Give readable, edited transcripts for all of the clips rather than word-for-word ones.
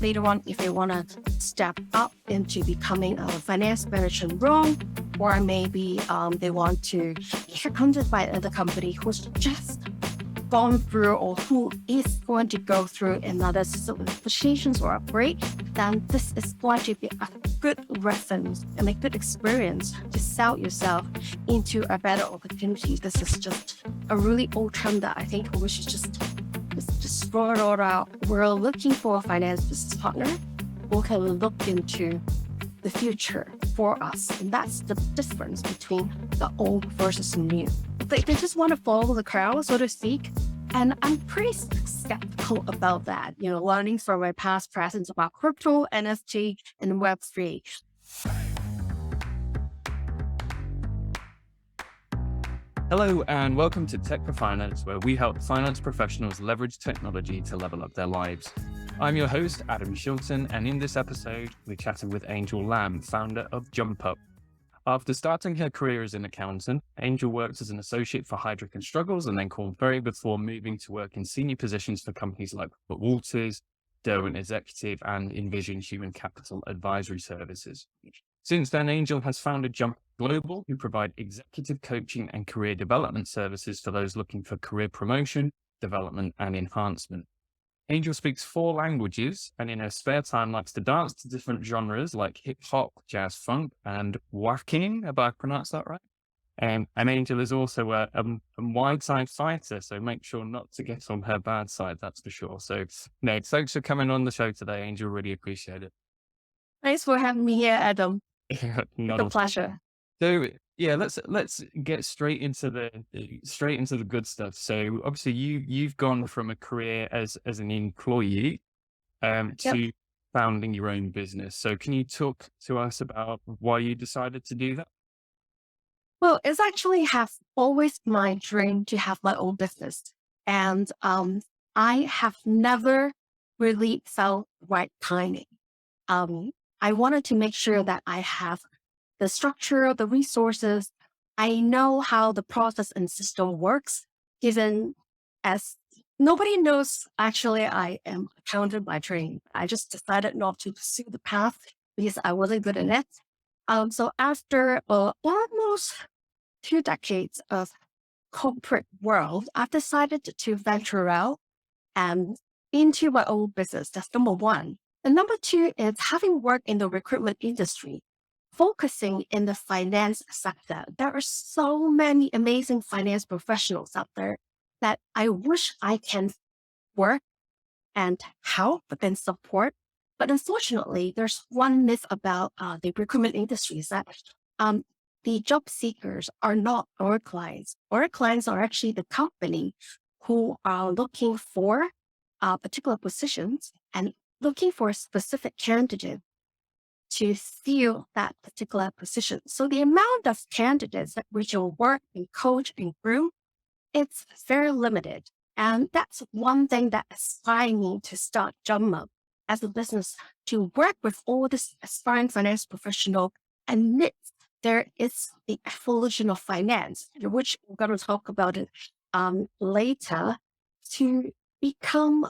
later on if they want to step up into becoming a finance manager role, or maybe they want to get headhunted by another company who's just gone through or who is going to go through another certifications or upgrade, then this is going to be a good reference and a good experience to sell yourself into a better opportunity. This is just a really old term that I think we should just throw it all out. We're looking for a finance business partner who can look into the future for us. And that's the difference between the old versus the new. They just want to follow the crowd, so to speak. And I'm pretty skeptical about that, learning from my past presence about crypto, NFT, and Web3. Hello and welcome to Tech for Finance, where we help finance professionals leverage technology to level up their lives. I'm your host, Adam Shilton, and in this episode, we chatted with Angel Lam, founder of JumpUp. After starting her career as an accountant, Angel worked as an associate for Heidrick Struggles and then Korn Ferry before moving to work in senior positions for companies like Walters, Derwent Executive, and Envision Human Capital Advisory Services. Since then, Angel has founded JumpUp Global, who provide executive coaching and career development services for those looking for career promotion, development, and enhancement. Angel speaks 4 languages and in her spare time likes to dance to different genres like hip hop, jazz, funk, and waacking, if I pronounced that right. And Angel is also a Muay Thai fighter, so make sure not to get on her bad side, that's for sure. So, no, thanks for coming on the show today, Angel. Really appreciate it. Thanks for having me here, Adam. Not a pleasure. So yeah, let's get straight into the good stuff. So obviously you've gone from a career as an employee to founding your own business. So can you talk to us about why you decided to do that? Well, it's actually have always my dream to have my own business. And I have never really felt right timing. I wanted to make sure that I have the structure, the resources. I know how the process and system works, given as nobody knows, actually, I am accountant by training. I just decided not to pursue the path because I wasn't good at it. So after almost 2 decades of corporate world, I've decided to venture out and into my own business. That's number 1. And number 2 is having worked in the recruitment industry, focusing in the finance sector. There are so many amazing finance professionals out there that I wish I can work and help and support. But unfortunately, there's one myth about the recruitment industry is that the job seekers are not our clients. Our clients are actually the company who are looking for particular positions and looking for a specific candidate to fill that particular position. So the amount of candidates that we will work and coach and groom, it's very limited. And that's one thing that inspired me to start JumpUp as a business, to work with all this aspiring finance professional. And there is the evolution of finance, which we're going to talk about it later, to become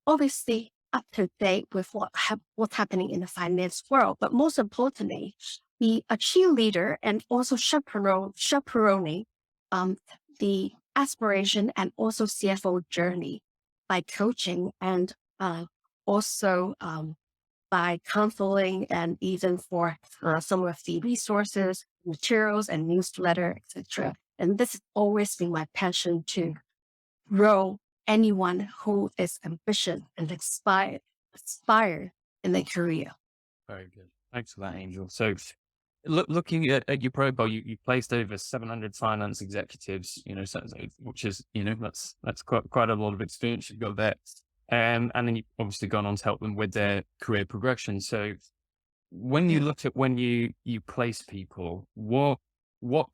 obviously up to date with what's happening in the finance world. But most importantly, be a cheerleader and also chaperoning the aspiration and also CFO journey by coaching and also by counseling and even for some of the resources, materials, and newsletter, etc. And this has always been my passion to grow anyone who is ambitious and aspire in their career. Very good. Thanks for that, Angel. So looking at your profile, you placed over 700 finance executives, which is, that's quite a lot of experience you've got there. And then you've obviously gone on to help them with their career progression. So when you look at when you place people, what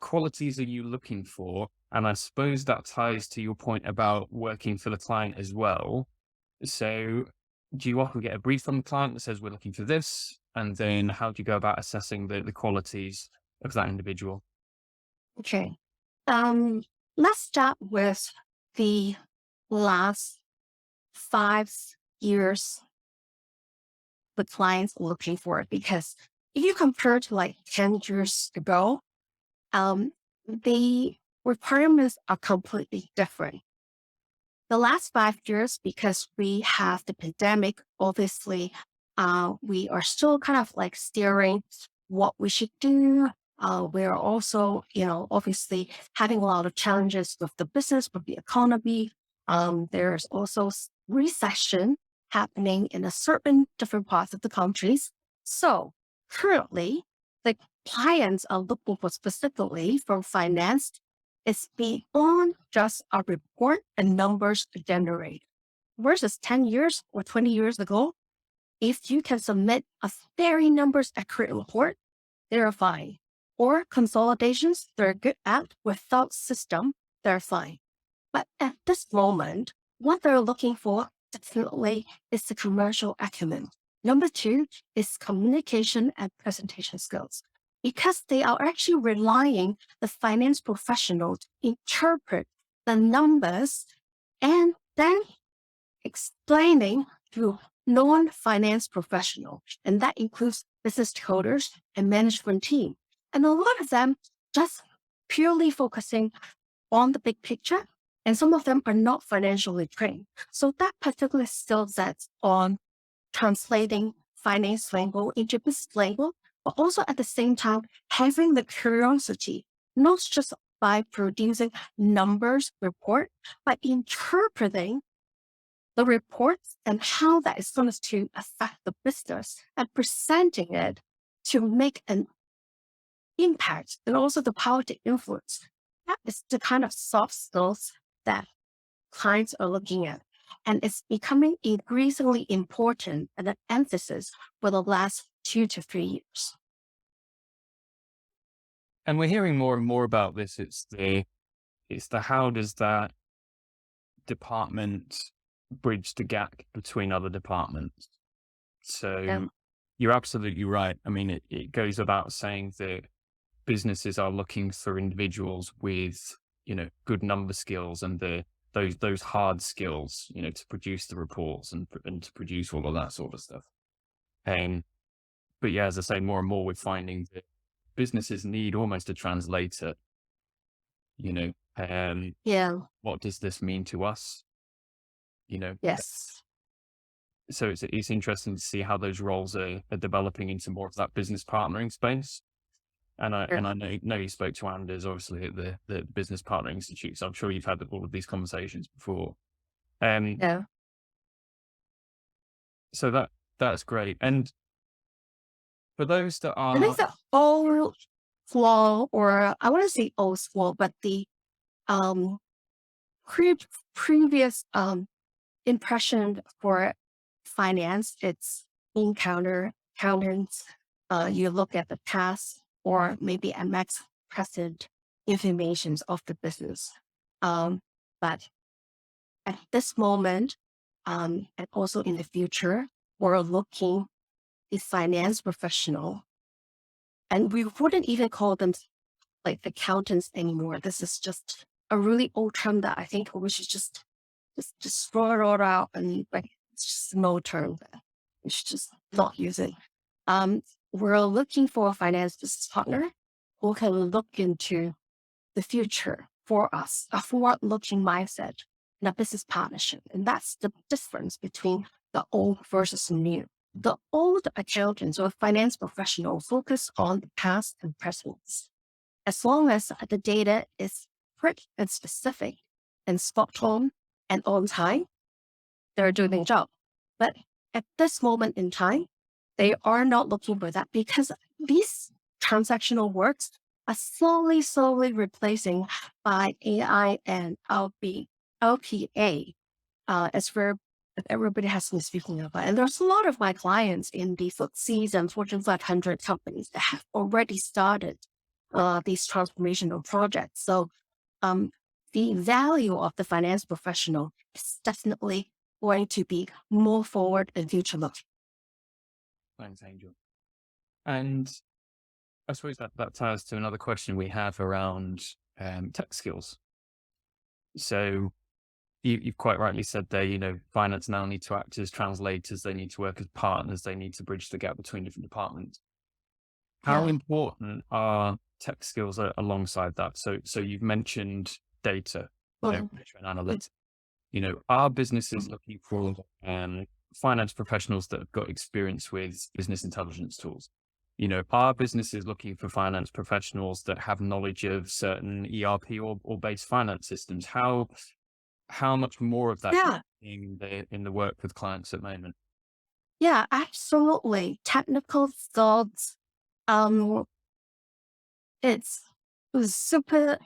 qualities are you looking for? And I suppose that ties to your point about working for the client as well. So do you often get a brief from the client that says we're looking for this? And then how do you go about assessing the qualities of that individual? Okay. Let's start with the last 5 years the clients are looking for. Because if you compare to like 10 years ago, the requirements are completely different. The last 5 years, because we have the pandemic, obviously, we are still kind of like steering what we should do. We're also, obviously having a lot of challenges with the business, with the economy. There's also recession happening in a certain different parts of the countries. So currently, the clients are looking for specifically from finance is beyond just a report and numbers to generate. Versus 10 years or 20 years ago, if you can submit a very numbers accurate report, they're fine. Or consolidations, they're good at without system, they're fine. But at this moment, what they're looking for definitely is the commercial acumen. Number two is communication and presentation skills, because they are actually relying the finance professional to interpret the numbers and then explaining to non-finance professional. And that includes business coders and management team. And a lot of them just purely focusing on the big picture, and some of them are not financially trained. So that particular skill set on translating finance lingo into business lingo, but also at the same time having the curiosity, not just by producing numbers report, but interpreting the reports and how that is going to affect the business and presenting it to make an impact and also the power to influence. That is the kind of soft skills that clients are looking at. And it's becoming increasingly important and an emphasis for the last 2 to 3 years. And we're hearing more and more about this. It's the how does that department bridge the gap between other departments? So you're absolutely right. I mean, it goes without saying that businesses are looking for individuals with, good number skills and those hard skills, to produce the reports and to produce all of that sort of stuff. But yeah, as I say, more and more we're finding that businesses need almost a translator. What does this mean to us? Yes. So it's interesting to see how those roles are developing into more of that business partnering space. And I know you spoke to Anders, obviously, at the Business Partner Institute. So I'm sure you've had all of these conversations before. So that's great. And for those that I think are, the old flaw, or I want to say old flaw, but the previous impression for finance, it's accountants. You look at the past or maybe a max present information of the business. But at this moment, and also in the future, we're looking the finance professional, and we wouldn't even call them like accountants anymore. This is just a really old term that I think we should just throw it out, and like it's just an old term that we should just not use it. We're looking for a finance business partner who can look into the future for us, a forward-looking mindset and a business partnership. And that's the difference between the old versus the new. The old accountants or finance professionals focus on the past and present. As long as the data is quick and specific and spot on and on time, they're doing their job. But at this moment in time, they are not looking for that, because these transactional works are slowly replacing by AI and LPA, as where everybody has been speaking about. And there's a lot of my clients in the FTSEs and Fortune 500 companies that have already started these transformational projects. So the value of the finance professional is definitely going to be more forward and future looking. Thanks, Angel. And I suppose that ties to another question we have around tech skills. So, you've quite rightly said there, finance now need to act as translators. They need to work as partners. They need to bridge the gap between different departments. How Yeah. important are tech skills alongside that? So you've mentioned data, Mhm. data and analytics. Are businesses looking for finance professionals that have got experience with business intelligence tools? Are businesses looking for finance professionals that have knowledge of certain ERP or base finance systems? How much more of that Yeah. in the work with clients at the moment? Yeah, absolutely. Technical skills, um, it's super,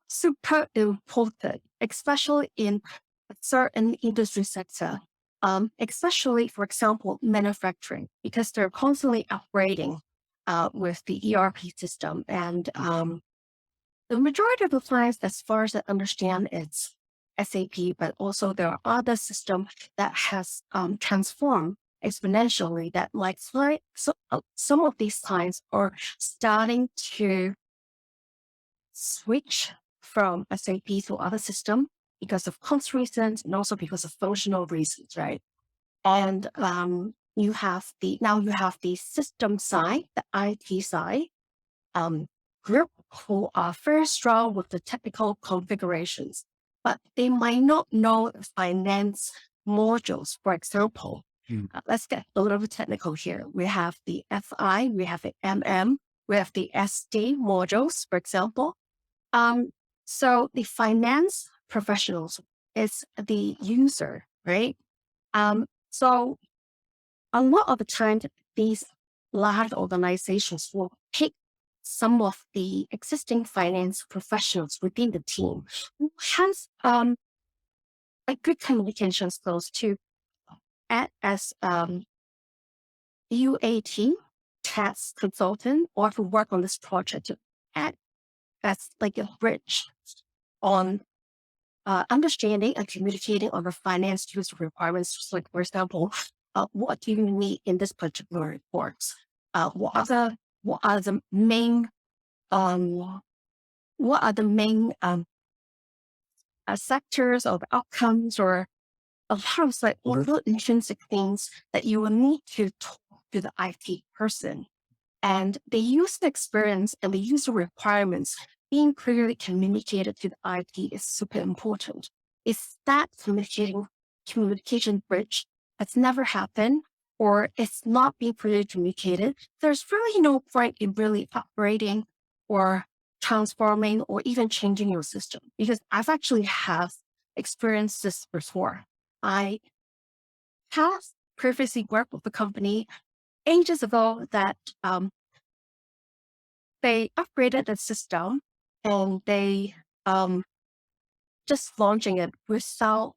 super important, especially in a certain industry sector. Especially, for example, manufacturing, because they're constantly upgrading with the ERP system. And the majority of the clients, as far as I understand, it's SAP, but also there are other systems that has transformed exponentially. That some of these clients are starting to switch from SAP to other system because of cost reasons and also because of functional reasons, right? And you have the system side, the IT side, um, group who are very strong with the technical configurations, but they might not know the finance modules. For example, let's get a little bit technical here. We have the FI, we have the MM, we have the SD modules, for example. So the finance professionals is the user, right? So a lot of the time, these large organizations will pick some of the existing finance professionals within the team who has a good communication skills to act as UAT task consultant or to work on this project to act as like a bridge on understanding and communicating on the finance user requirements. So like, for example, what do you need in this particular report? What are the main um, what are the main sectors or outcomes or a lot of like little intrinsic things that you will need to talk to the IT person. And the user experience and the user requirements being clearly communicated to the IT is super important. If that communication bridge has never happened or it's not being clearly communicated, there's really no point in really upgrading or transforming or even changing your system. Because I've actually have experienced this before. I have previously worked with a company ages ago that they upgraded the system and they just launching it without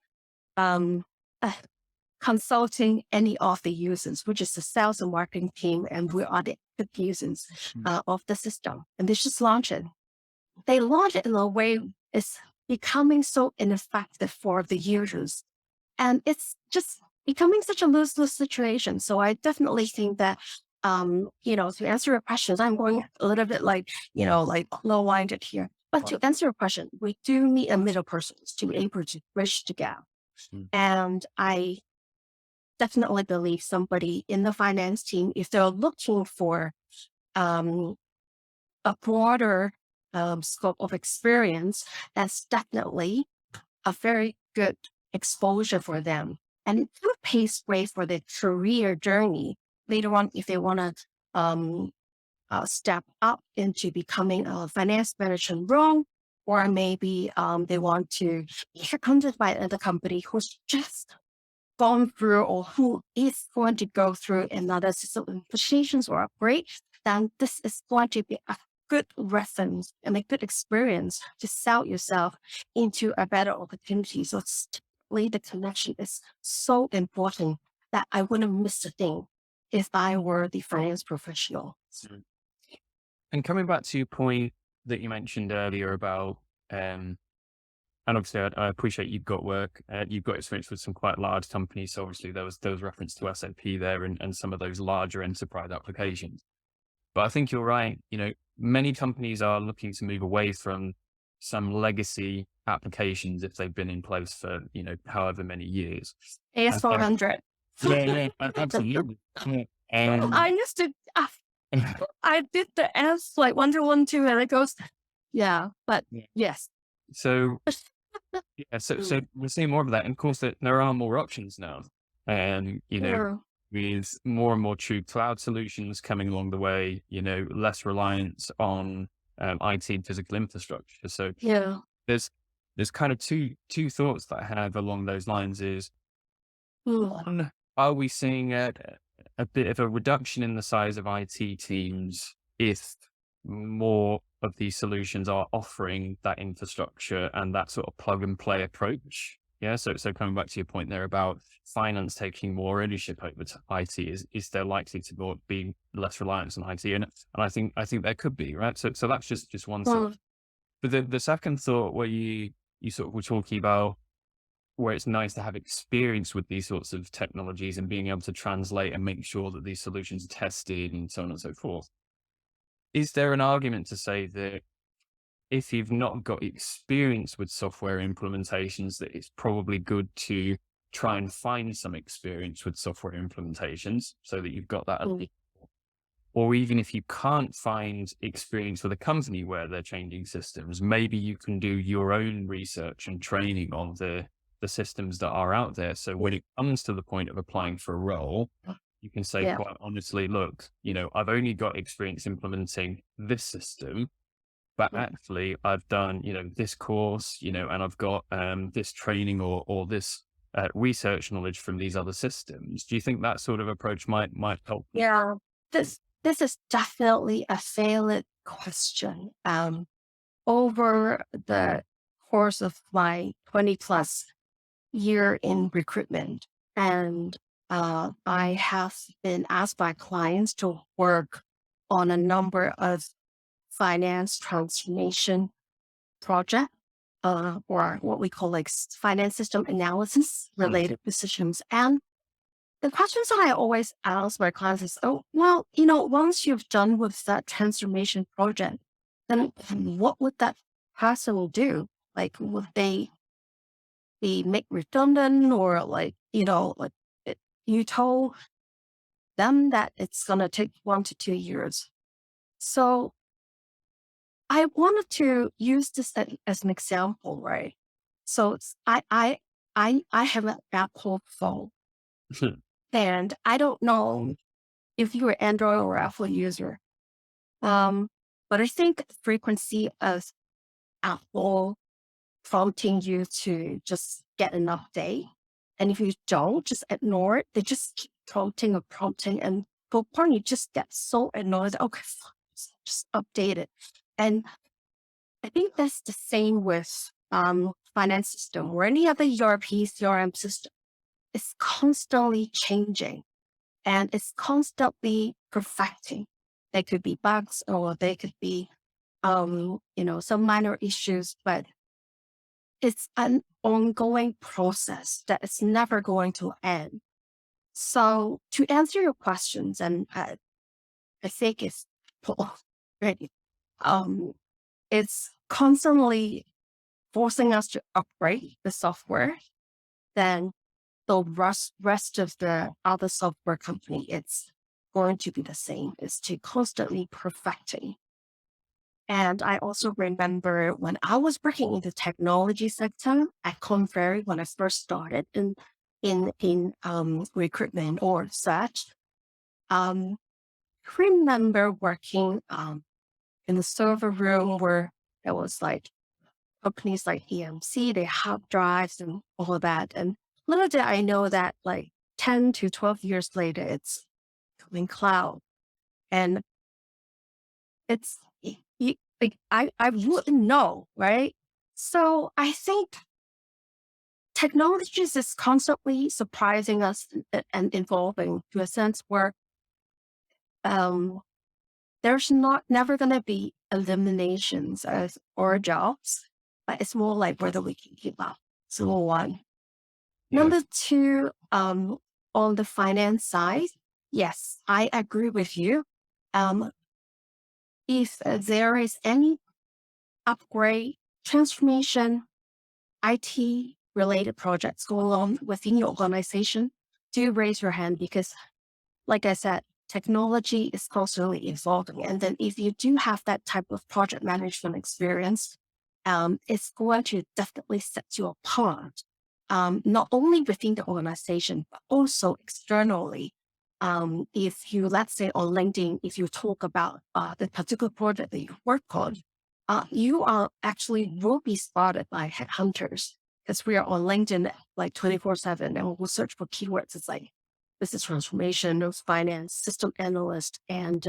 um, uh, consulting any of the users, which is the sales and marketing team, and we are the active users of the system. And they just launch it. They launch it in a way it's becoming so ineffective for the users. And it's just becoming such a lose-lose situation. So I definitely think that, to answer your questions, I'm going a little bit like, like low-minded here. But to answer your question, we do need a middle person to be able to bridge the gap. And I definitely believe somebody in the finance team, if they're looking for a broader scope of experience, that's definitely a very good exposure for them. And it kind of paves way for their career journey later on if they want to step up into becoming a finance manager role, or maybe they want to be headhunted by another company who's just gone through or who is going to go through another system implementations or upgrade, then this is going to be a good reference and a good experience to sell yourself into a better opportunity. So typically the connection is so important that I wouldn't miss a thing if I were the finance professional. And coming back to your point that you mentioned earlier about, and obviously I appreciate you've got you've got experience with some quite large companies. So obviously there was reference to SAP there and some of those larger enterprise applications. But I think you're right. Many companies are looking to move away from some legacy applications if they've been in place for, however many years. AS400. Yeah, absolutely. Yeah. I used to, I did the S like 1, 2, 1, 2, and it goes, yeah, but Yeah. yes. So so we're seeing more of that. And of course, that there are more options now. And, Sure. with more and more true cloud solutions coming along the way, less reliance on IT and physical infrastructure. So Yeah. there's kind of two thoughts that I have along those lines is, Mm. one, are we seeing a bit of a reduction in the size of IT teams if more of these solutions are offering that infrastructure and that sort of plug and play approach? Yeah. So coming back to your point there about finance taking more ownership over IT, is there likely to be less reliance on IT? And I think there could be, right? So that's just one thought. Mm. But the second thought where you sort of were talking about where it's nice to have experience with these sorts of technologies and being able to translate and make sure that these solutions are tested and so on and so forth. Is there an argument to say that if you've not got experience with software implementations, that it's probably good to try and find some experience with software implementations so that you've got that? Mm. Or even if you can't find experience with a company where they're changing systems, maybe you can do your own research and training on the systems that are out there. So when it comes to the point of applying for a role, you can say Yeah. quite honestly, look, I've only got experience implementing this system, but actually I've done, this course, and I've got this training or this research knowledge from these other systems. Do you think that sort of approach might help? Yeah. This is definitely a valid question. Over the course of my 20 plus year in recruitment, and I have been asked by clients to work on a number of finance transformation project, or what we call like finance system analysis related positions. And the questions I always ask my clients is, oh, well, once you've done with that transformation project, then what would that person do? Like, would they be made redundant, or you told them that it's going to take 1 to 2 years. So I wanted to use this as an example, right? So I have an Apple phone, and I don't know if you're an Android or Apple user. But I think the frequency of Apple prompting you to just get an update, and if you don't, just ignore it. They just keep prompting, and for part you just get so annoyed. Okay, fine, just update it. And I think that's the same with finance system or any other ERP, CRM system. It's constantly changing, and it's constantly perfecting. There could be bugs, or there could be some minor issues, but it's an ongoing process that is never going to end. So to answer your questions, and I think it's ready. It's constantly forcing us to upgrade the software. Then the rest of the other software company, it's going to be the same. It's to constantly perfecting. And I also remember when I was working in the technology sector at Korn Ferry, when I first started in recruitment or such. I remember working in the server room where there was like companies like EMC, they have drives and all of that. And little did I know that like 10 to 12 years later, it's coming cloud. And it's like I wouldn't know, right? So I think technology is constantly surprising us and evolving to a sense where um, there's never going to be eliminations or jobs, but it's more like whether we can keep up. So one. Yeah. Number two, on the finance side, yes, I agree with you. If there is any upgrade, transformation, IT related projects going on within your organization, do raise your hand because, like I said, technology is constantly evolving. And then if you do have that type of project management experience, it's going to definitely set you apart, not only within the organization, but also externally. If you, let's say on LinkedIn, if you talk about the particular project that you work on, you are actually will be spotted by headhunters because we are on LinkedIn like 24/7 and we'll search for keywords. It's like business transformation, of finance, system analyst, and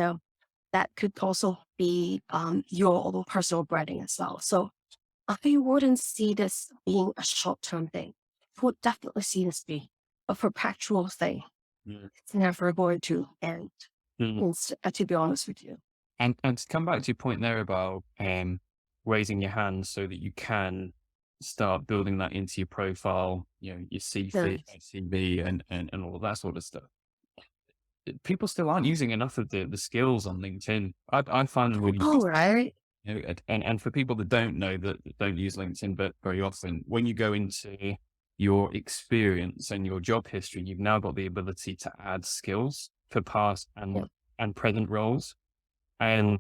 that could also be your own personal branding as well. So I wouldn't see this being a short-term thing. I would definitely see this being a perpetual thing. Mm. It's never going to end, Mm. to be honest with you. And to come back to your point there about raising your hand so that you can start building that into your profile, your Yeah. CV, and all of that sort of stuff. People still aren't using enough of the skills on LinkedIn. I find them really All useful. right. And for people that don't know that don't use LinkedIn, but very often, when you go into your experience and your job history, you've now got the ability to add skills for past Yeah. and present roles. And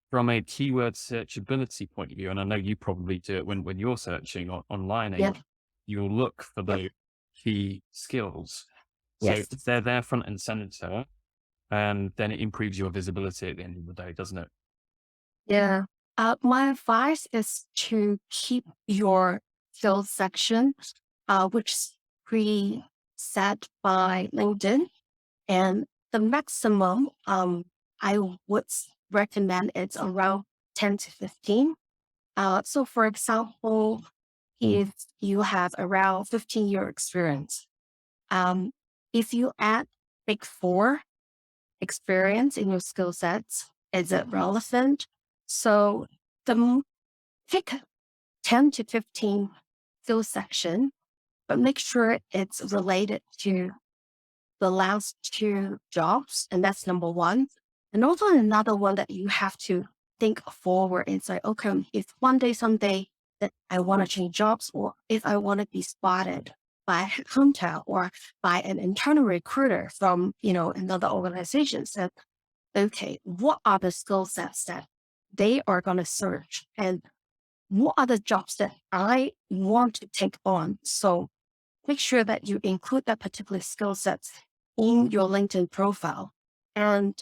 from a keyword searchability point of view, and I know you probably do it when you're searching online, Yeah. you'll look for Yeah. those key skills. So Yes. if they're there front and center, and then it improves your visibility at the end of the day, doesn't it? Yeah. My advice is to keep your skills section, which is preset by LinkedIn, and the maximum I would recommend it's around 10 to 15. So for example, if you have around 15-year experience, um, if you add big four experience in your skill sets, is it relevant? So pick 10 to 15 skill section, but make sure it's related to the last two jobs. And that's number one. And also another one that you have to think forward and say, okay, if one day, someday that I want to change jobs, or if I want to be spotted by a headhunter or by an internal recruiter from, another organization, said, okay, what are the skill sets that they are going to search? And what are the jobs that I want to take on? So make sure that you include that particular skill sets in your LinkedIn profile. And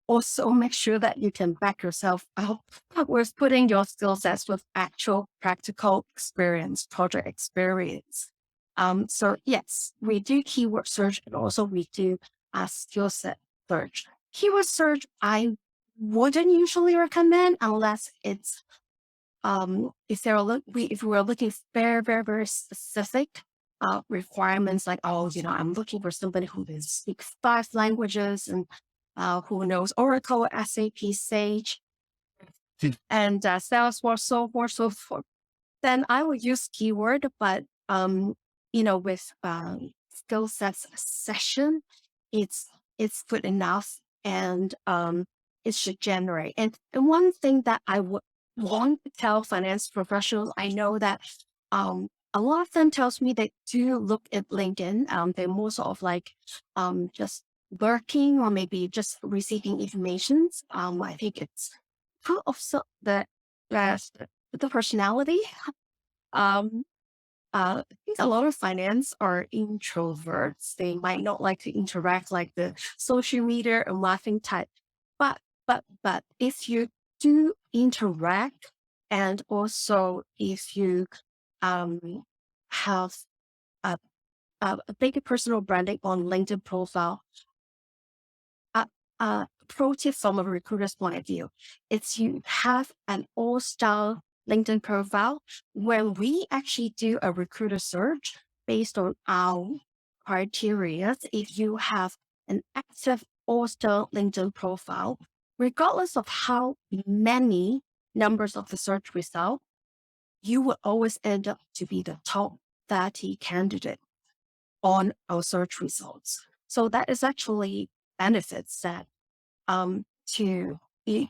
also make sure that you can back yourself up with putting your skill sets with actual practical experience, project experience. So yes, we do keyword search and also we do skill set search. Keyword search, I wouldn't usually recommend unless it's if we're looking very, very, very specific requirements, like, I'm looking for somebody who speaks 5 languages and who knows Oracle, SAP, Sage, and Salesforce, so forth, then I would use keyword. But with skill sets session, it's good enough, and it should generate. And one thing that I would want to tell finance professionals, I know that a lot of them tells me they do look at LinkedIn. They're more sort of like just working or maybe just receiving informations. I think it's part of the personality. Um, I think a lot of finance are introverts. They might not like to interact like the social media and laughing type. But if you do interact, and also if you um have a, a big personal branding on LinkedIn profile, uh, pro tip from a recruiter's point of view, it's you have an all-star LinkedIn profile. When we actually do a recruiter search based on our criteria, if you have an active all-star LinkedIn profile, regardless of how many numbers of the search result, you will always end up to be the top 30 candidate on our search results. So that is actually benefits that to the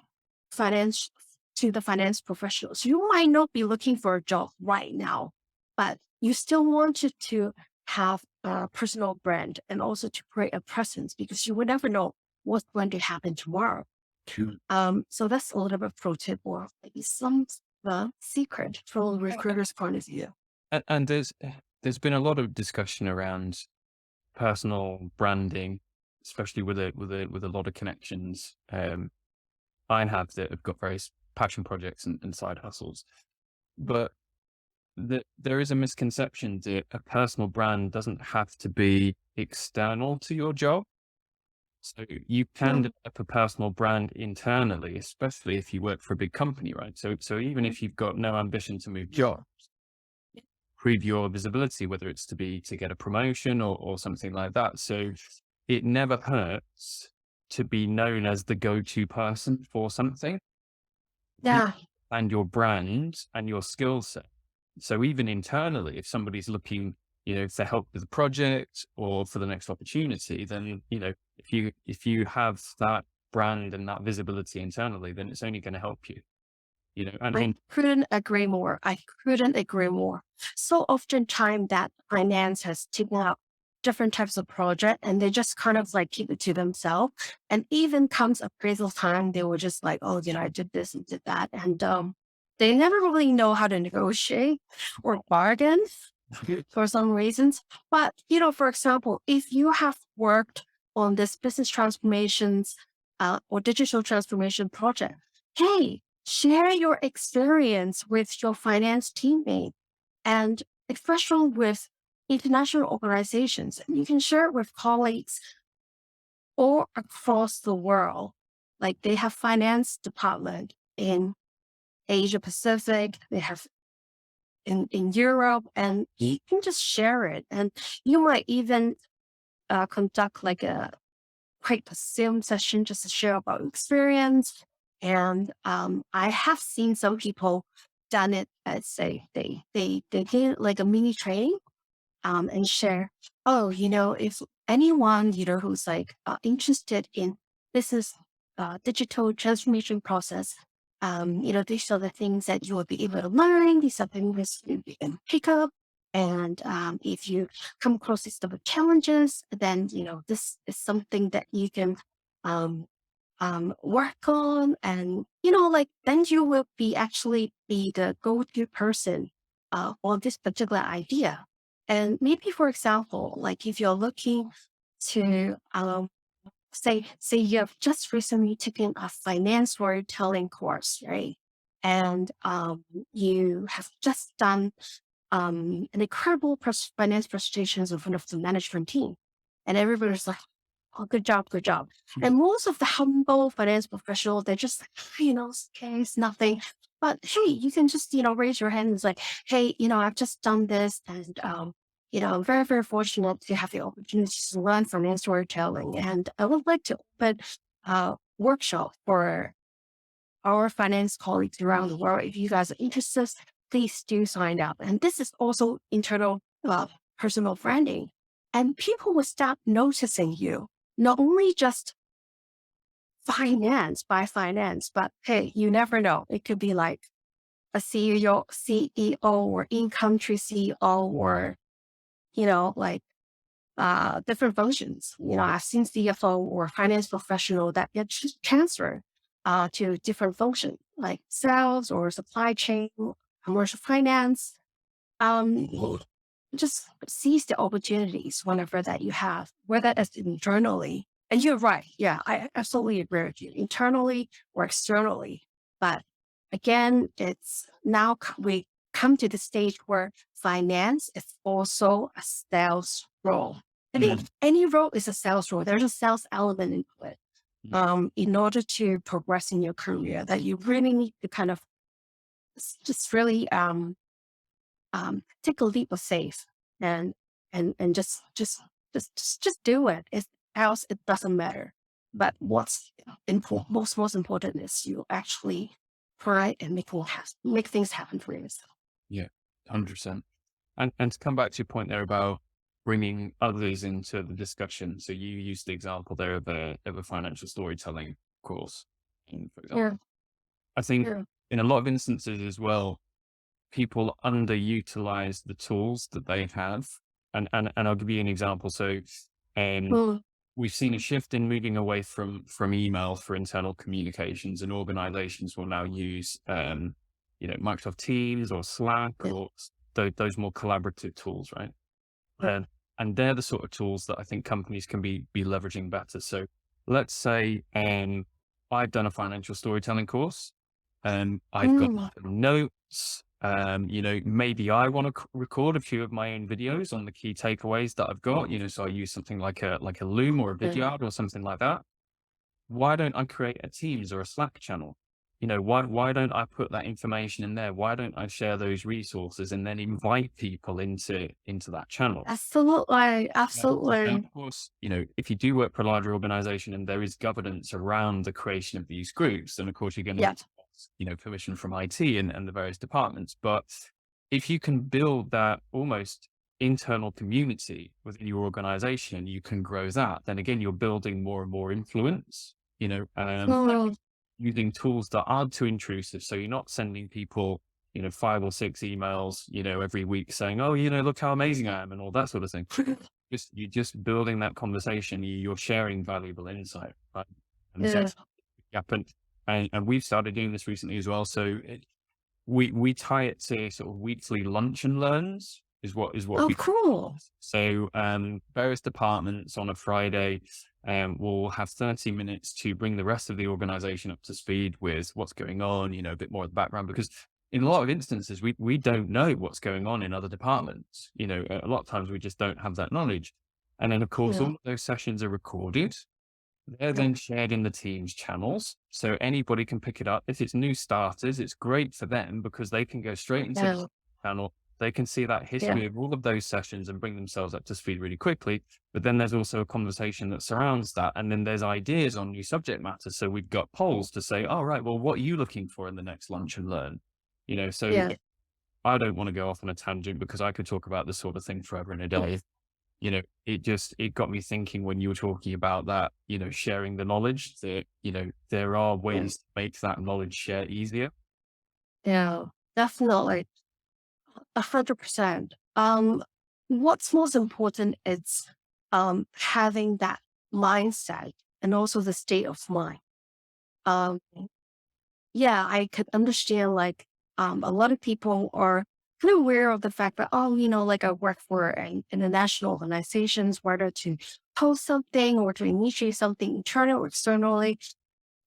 finance to the finance professionals. You might not be looking for a job right now, but you still wanted to have a personal brand and also to create a presence because you would never know what's going to happen tomorrow. So that's a little bit pro tip or maybe some secret from a recruiter's point of view. And there's been a lot of discussion around personal branding, especially with a lot of connections I have that have got various passion projects and side hustles. But there is a misconception that a personal brand doesn't have to be external to your job. So you can develop a personal brand internally, especially if you work for a big company, right? So even if you've got no ambition to move jobs, prove your visibility, whether it's to get a promotion or something like that. So it never hurts to be known as the go-to person for something. Yeah. And your brand and your skill set. So even internally, if somebody's looking, for help with a project or for the next opportunity, then, if you have that brand and that visibility internally, then it's only going to help you, I couldn't agree more. I couldn't agree more. So oftentimes that finance has taken out different types of project and they just kind of like keep it to themselves. And even comes appraisal time, they were just like, oh, I did this and did that. And they never really know how to negotiate or bargain for some reasons. But, for example, if you have worked on this business transformations or digital transformation project, hey, share your experience with your finance teammate and especially with international organizations. You can share it with colleagues all across the world. Like they have finance department in Asia Pacific, they have in Europe, and you can just share it. And you might even conduct like a quite a Zoom session just to share about experience. And I have seen some people done it as say they did like a mini training and share, oh, if anyone, who's like interested in business digital transformation process, these are the things that you will be able to learn. These are things you can pick up. And if you come across these type of challenges, then, this is something that you can work on. And, then you will actually be the go-to person on this particular idea. And maybe, for example, like if you're looking to say you have just recently taken a finance storytelling course, right? And you have just done an incredible finance presentations in front of the management team. And everybody's like, oh, good job, good job. And most of the humble finance professionals, they're just like, okay, it's nothing. But hey, you can just, raise your hand and it's like, hey, I've just done this and I'm very, very fortunate to have the opportunity to learn finance storytelling. And I would like to open a workshop for our finance colleagues around the world. If you guys are interested, please do sign up. And this is also internal personal branding. And people will start noticing you, not only just by finance, but hey, you never know. It could be like a CEO or in-country CEO or, like different functions. I've seen CFO or finance professional that get transferred to different functions like sales or supply chain, commercial finance. Just seize the opportunities whenever that you have, whether that's internally. And you're right. Yeah, I absolutely agree with you. Internally or externally. But again, it's now we come to the stage where finance is also a sales role. I think any role is a sales role. There's a sales element into it. In order to progress in your career, that you really need to kind of just really take a leap of faith and just do it. Else it doesn't matter. But what's most important is you actually try and make things happen for yourself. Yeah, 100%. And to come back to your point there about bringing others into the discussion. So you used the example there of a financial storytelling course, for example. Yeah. I think Yeah. in a lot of instances as well, people underutilize the tools that they have. And I'll give you an example. So, um, Mm, we've seen a shift in moving away from email for internal communications, and organizations will now use, Microsoft Teams or Slack yeah. or those more collaborative tools, right? Mm, Um, and they're the sort of tools that I think companies can be leveraging better. So let's say, I've done a financial storytelling course, and I've got mm, some notes. Maybe I want to record a few of my own videos on the key takeaways that I've got. So I use something like a Loom or a yeah. Vidyard or something like that. Why don't I create a Teams or a Slack channel? Why don't I put that information in there? Why don't I share those resources and then invite people into that channel? Absolutely. And Absolutely. of course, if you do work for a larger organization and there is governance around the creation of these groups, then of course you're going to Yeah. need, permission from IT and the various departments. But if you can build that almost internal community within your organization, you can grow that. Then again, you're building more and more influence, Mm, using tools that aren't too intrusive. So you're not sending people, 5 or 6 emails, every week saying, oh, look how amazing I am and all that sort of thing. You're just building that conversation. You're sharing valuable insight, right? And so yeah. happened. And we've started doing this recently as well. So we tie it to sort of weekly lunch and learns is what Oh, we. cool. So various departments on a Friday will have 30 minutes to bring the rest of the organization up to speed with what's going on, a bit more of the background, because in a lot of instances, we don't know what's going on in other departments. A lot of times we just don't have that knowledge. And then, of course, all Yeah. of those sessions are recorded. They're Yeah. then shared in the team's channels. So anybody can pick it up. If it's new starters, it's great for them because they can go straight into the Yeah. channel. They can see that Yeah. history of all of those sessions and bring themselves up to speed really quickly. But then there's also a conversation that surrounds that. And then there's ideas on new subject matter. So we've got polls to say, all right, well, what are you looking for in the next lunch and learn? So Yeah. I don't want to go off on a tangent because I could talk about this sort of thing forever and a day. It got me thinking when you were talking about that, sharing the knowledge that, there are Yeah. ways to make that knowledge share easier. Yeah. Definitely. 100%. What's most important is having that mindset and also the state of mind. Um, yeah, I could understand like a lot of people are kind of aware of the fact that, oh, like I work for an international organizations, whether to post something or to initiate something internal or externally.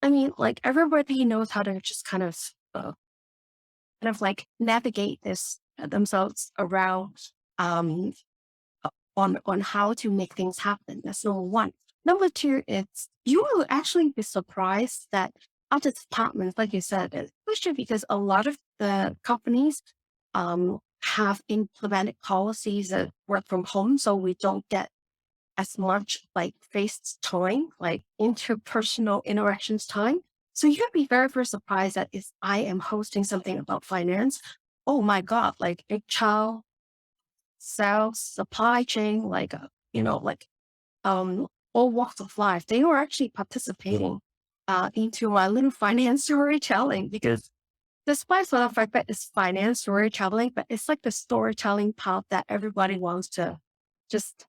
I mean, like everybody knows how to just kind of like navigate this themselves around um on how to make things happen. That's number one. Number two, it's you will actually be surprised that other departments, like you said, especially because a lot of the companies have implemented policies that work from home, so we don't get as much like face time, like interpersonal interactions time. So you'd be very, very surprised that if I am hosting something about finance, oh my God, like HR, sales, supply chain, like, like all walks of life, they were actually participating into my little finance storytelling because despite the fact that it's finance storytelling, but it's like the storytelling part that everybody wants to just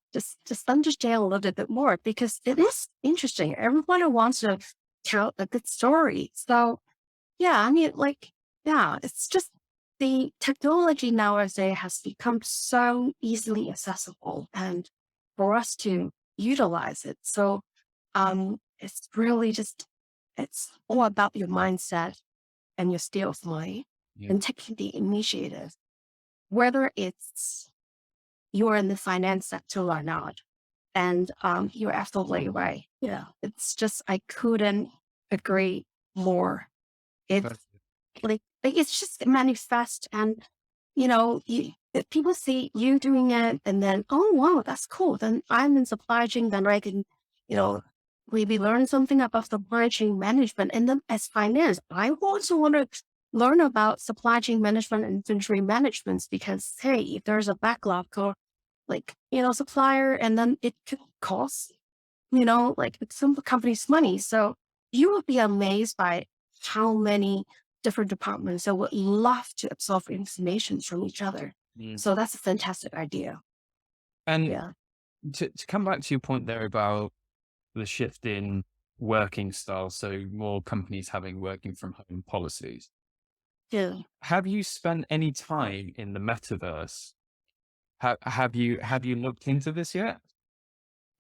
understand a little bit more because it is interesting. Everybody wants to tell a good story. So yeah, I mean, like, yeah, it's just the technology nowadays has become so easily accessible and for us to utilize it. So it's really just it's all about your mindset and your state of mind Yeah. and taking the initiative, whether it's you're in the finance sector or not. And you're absolutely right. Yeah. It's just, I couldn't agree more. It's That's like it's just manifest and, if people see you doing it and then, oh, wow, that's cool. Then I'm in supply chain, then I can, you know, maybe learn something about supply chain management. And then as finance, I also want to learn about supply chain management and inventory management because, hey, if there's a backlog or like, supplier, and then it could cost, like some companies money. So you will be amazed by how many different departments that would love to absorb information from each other. Mm. So that's a fantastic idea. And Yeah. to come back to your point there about the shift in working style, so more companies having working from home policies. Yeah. Have you spent any time in the metaverse? Have you looked into this yet?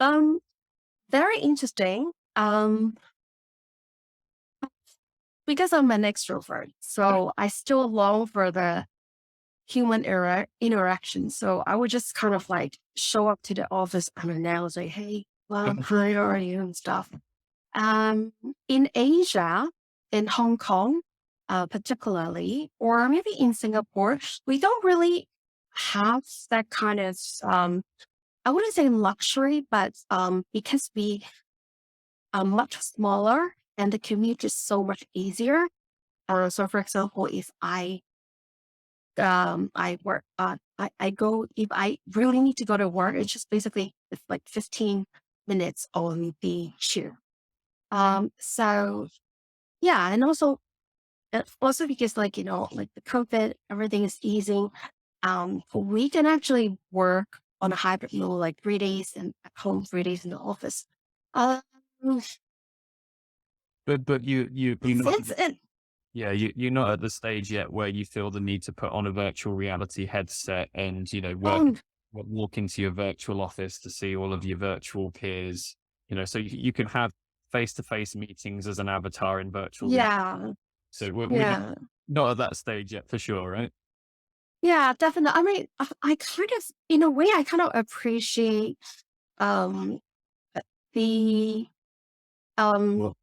Um, Very interesting. Because I'm an extrovert, so I still long for the human interaction. So I would just kind of like show up to the office and announce like, "Hey, well, how are you?" and stuff. Um, in Asia, in Hong Kong, particularly, or maybe in Singapore, we don't really have that kind of I wouldn't say luxury, but because we are much smaller and the commute is so much easier. So for example, if I work I go if I really need to go to work, it's like 15 minutes on the tube. So yeah, and also because like, like the COVID, everything is easing. We can actually work on a hybrid model, like 3 days and at home, 3 days in the office. Um, But you're not it's it. yeah, you're not at the stage yet where you feel the need to put on a virtual reality headset and, Oh, walk into your virtual office to see all of your virtual peers, so you can have face-to-face meetings as an avatar in virtual reality. yeah, So we're yeah, not at that stage yet for sure, right? yeah, definitely. I mean, I kind of, in a way, I kind of appreciate um the um Well,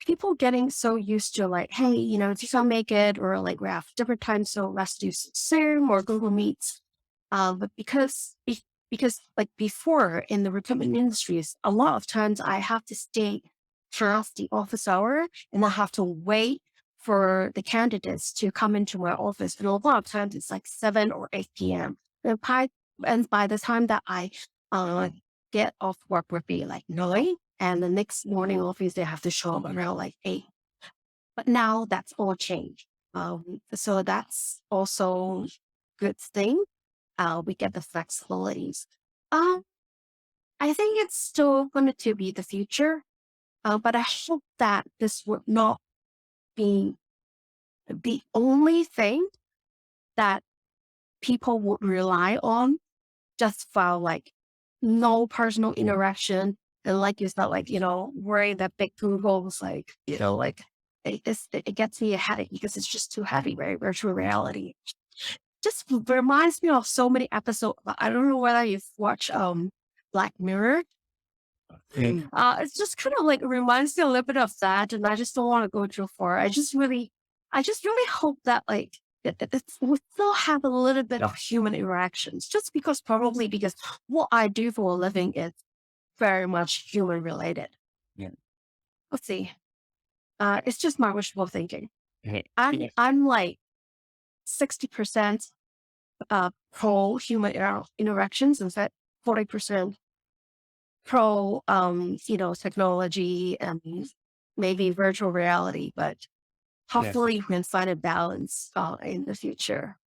people getting so used to like, hey, if you can't make it, or like we have different times, so let's do Zoom or Google Meets. But because like before in the recruitment industries, a lot of times I have to stay past the office hour and I have to wait for the candidates to come into my office. And a lot of times it's like 7 or 8 p.m. And by the time that I uh, get off work would be like 9. And the next morning, obviously, I have to show up around like 8. But now that's all changed. So that's also good thing. We get the flexibilities. Um, I think it's still going to be the future. But I hope that this would not be the only thing that people would rely on just for like no personal interaction. And like you said, like, wearing that big Google's like, like it gets me a headache because it's just too heavy, right? Virtual reality. Just reminds me of so many episodes. I don't know whether you've watched Black Mirror. It's just kind of like reminds me a little bit of that, and I just don't want to go too far. I just really hope that like we still have a little bit of human interactions, just probably because what I do for a living is very much human related. Yeah. Let's see. It's just my wishful thinking. Yeah. I'm like 60% pro human interactions, in fact 40% pro technology and maybe virtual reality, but Yeah. hopefully we can find a balance in the future.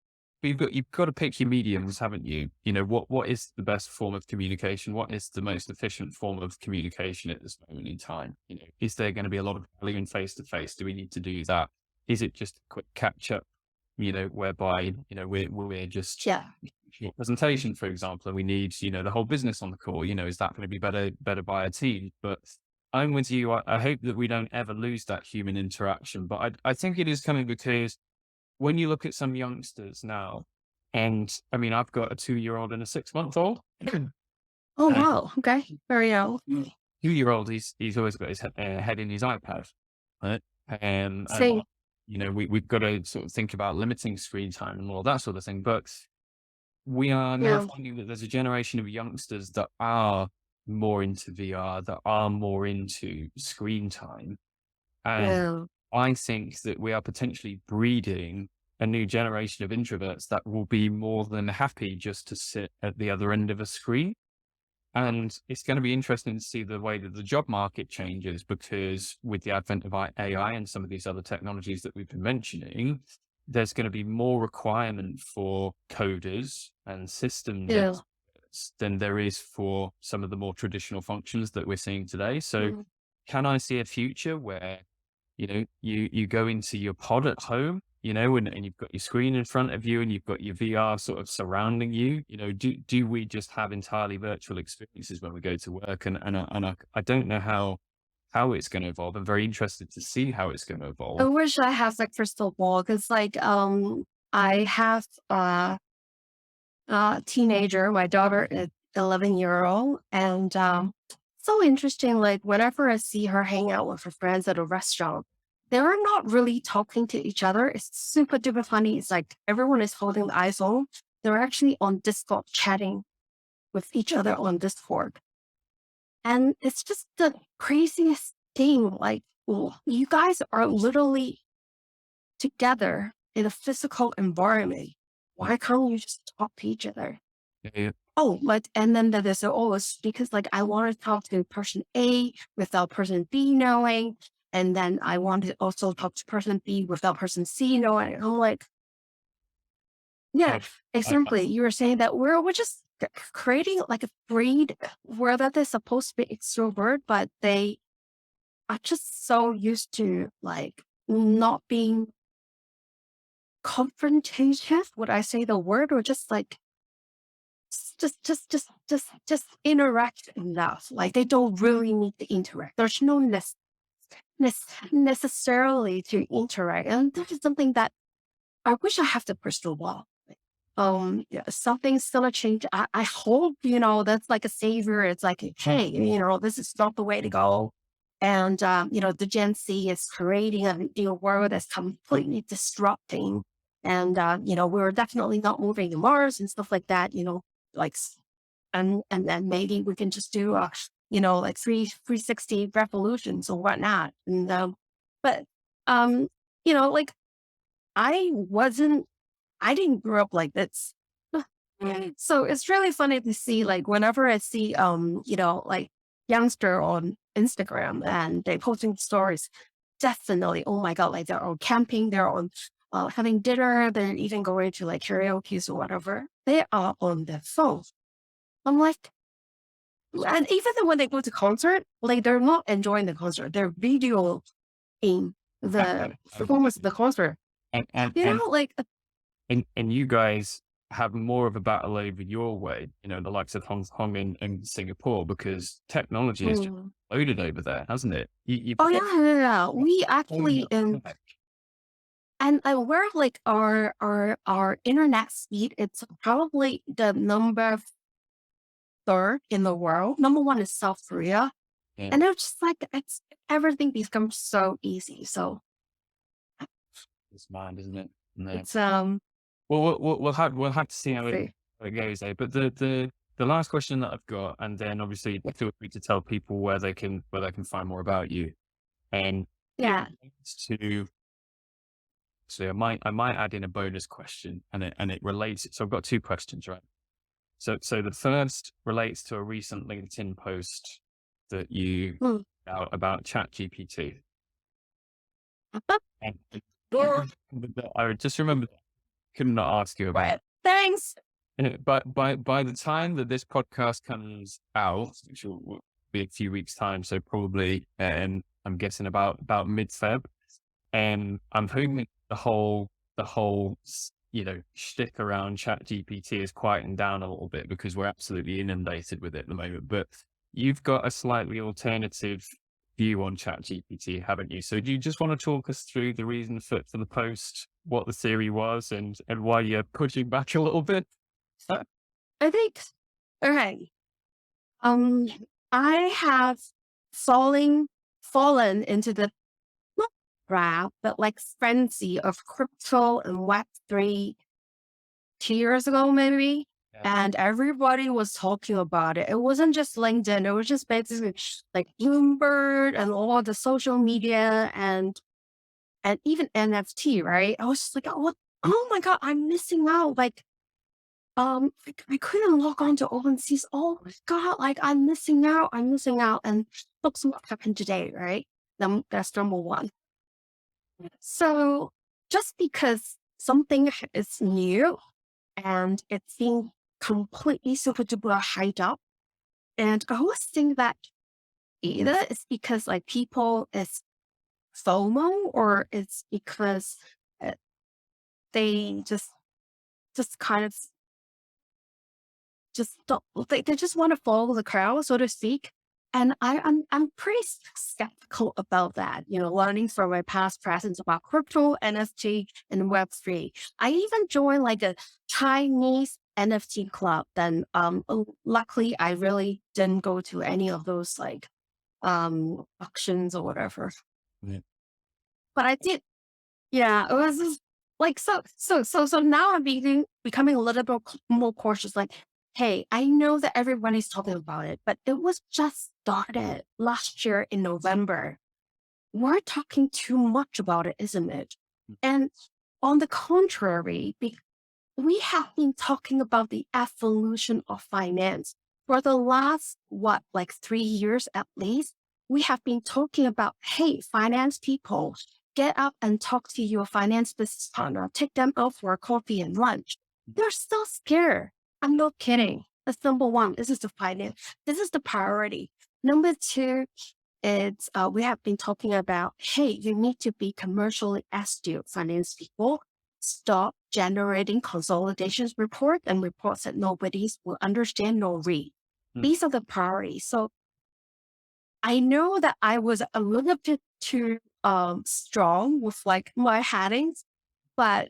But you've got to pick your mediums, haven't you? What is the best form of communication? What is the most efficient form of communication at this moment in time? Is there going to be a lot of value in face to face? Do we need to do that? Is it just a quick catch up? Whereby we're just Yeah. short presentation, for example, and we need the whole business on the call. Is that going to be better by a team? But I'm with you. I hope that we don't ever lose that human interaction. But I think it is coming because when you look at some youngsters now, and I mean, I've got a 2-year-old and a 6-month-old. Oh wow. Okay. Very old. 2-year-old, he's always got his head in his iPad, right? And Same. we've got to sort of think about limiting screen time and all that sort of thing. But we are now Yeah. finding that there's a generation of youngsters that are more into VR, that are more into screen time. And Yeah. I think that we are potentially breeding a new generation of introverts that will be more than happy just to sit at the other end of a screen. And it's going to be interesting to see the way that the job market changes, because with the advent of AI and some of these other technologies that we've been mentioning, there's going to be more requirement for coders and systems Yeah. experts than there is for some of the more traditional functions that we're seeing today. So Mm. can I see a future where, you go into your pod at home, and you've got your screen in front of you and you've got your VR sort of surrounding you, do we just have entirely virtual experiences when we go to work? I don't know how it's going to evolve. I'm very interested to see how it's going to I evolve. wish I have like crystal ball because I have teenager. My daughter is 11-year-old, and so interesting. Like whenever I see her hang out with her friends at a restaurant, they're not really talking to each other. It's super duper funny. It's like everyone is holding the iPhone. They're actually on Discord chatting with each other on Discord, and it's just the craziest thing. Like you guys are literally together in a physical environment. Why can't you just talk to each other? Yeah, Oh, but and then there's always because like I want to talk to person A without person B knowing, and then I want to also talk to person B without person C knowing. I'm like, yeah, yeah. I, exactly. You were saying that we're just creating like a breed where that they're supposed to be extrovert, but they are just so used to like not being confrontative. Would I say the word or just like just interact enough. Like they don't really need to interact. There's no necessarily to interact. And this is something that I wish I have the crystal ball. Yeah, something's gonna change. I hope, that's like a savior. It's like, hey, this is not the way to go. And, the Gen Z is creating a new world that's completely disrupting. And, we're definitely not moving to Mars and stuff like that, like and then maybe we can just do like 360 revolutions or whatnot. And but um, like I wasn't I didn't grow up like this. So it's really funny to see like whenever I see like youngster on Instagram and they posting stories, definitely, oh my God, like they're on camping, they're on having dinner, they're even going to like karaoke or whatever. They are on their phone. I'm like, and even then when they go to concert, like they're not enjoying the concert. They're videoing the performance of the concert. and, and, You and know, like and you guys have more of a battle over your way, the likes of Hong Kong and Singapore, because technology has just mm. loaded over there, hasn't it? You've Oh got yeah. We all your actually tech. and we're like our internet speed. It's probably the number third in the world. Number one is South Korea, Yeah, and it's just like it's everything becomes so easy. So it's mad, isn't it? No. it's Well, we'll have to see see. how it goes there. But the last question that I've got, and then obviously feel free to tell people where they can find more about you. And it Yeah. relates to, so I might add in a bonus question, and it relates. So I've got two questions, right? So the first relates to a recent LinkedIn post that you Mm. out about ChatGPT. And I just remember, could not ask you about. Right. Thanks. But by the time that this podcast comes out, which will be a few weeks time, so probably, I'm guessing about mid-Feb, and I'm hoping the whole shtick around ChatGPT is quieting down a little bit, because we're absolutely inundated with it at the moment. But you've got a slightly alternative view on ChatGPT, haven't you? So do you just want to talk us through the reason for the post, what the theory was, and why you're pushing back a little bit? I think okay. Um I have fallen into the not trap, but like frenzy of crypto and Web3 2 years ago, maybe. Yeah. And everybody was talking about it. It wasn't just LinkedIn. It was just basically like Bloomberg and all the social media and even NFT, right? I was just like, oh, oh my God, I'm missing out. Like I couldn't log on to OpenSeas. Oh my God, like I'm missing out. I'm missing out. And look what happened today, right? That's number one. So just because something is new and it's being completely super duper hyped up, and I always think that either it's because like people is FOMO or it's because uh, they just kind of just don't, they just want to follow the crowd, so to speak. And I'm pretty skeptical about that, learning from my past presence about crypto, NFT, and Web3. I even joined like a Chinese NFT club. Then luckily I really didn't go to any of those like auctions or whatever. Yeah. But I did, yeah, it was just like so now I'm becoming a little bit more cautious. Like, hey, I know that everybody's talking about it, but it was just started last year in November. We're talking too much about it, isn't it? And on the contrary, we have been talking about the evolution of finance for the last, like 3 years at least. We have been talking about, hey, finance people, get up and talk to your finance business partner, take them out for a coffee and lunch. They're still scared. I'm not kidding. That's number one. This is the finance. This is the priority. Number two, it's we have been talking about, hey, you need to be commercially astute finance people. Stop generating consolidations report and reports that nobody will understand nor read. These are the priorities. So I know that I was a little bit too strong with like my headings, but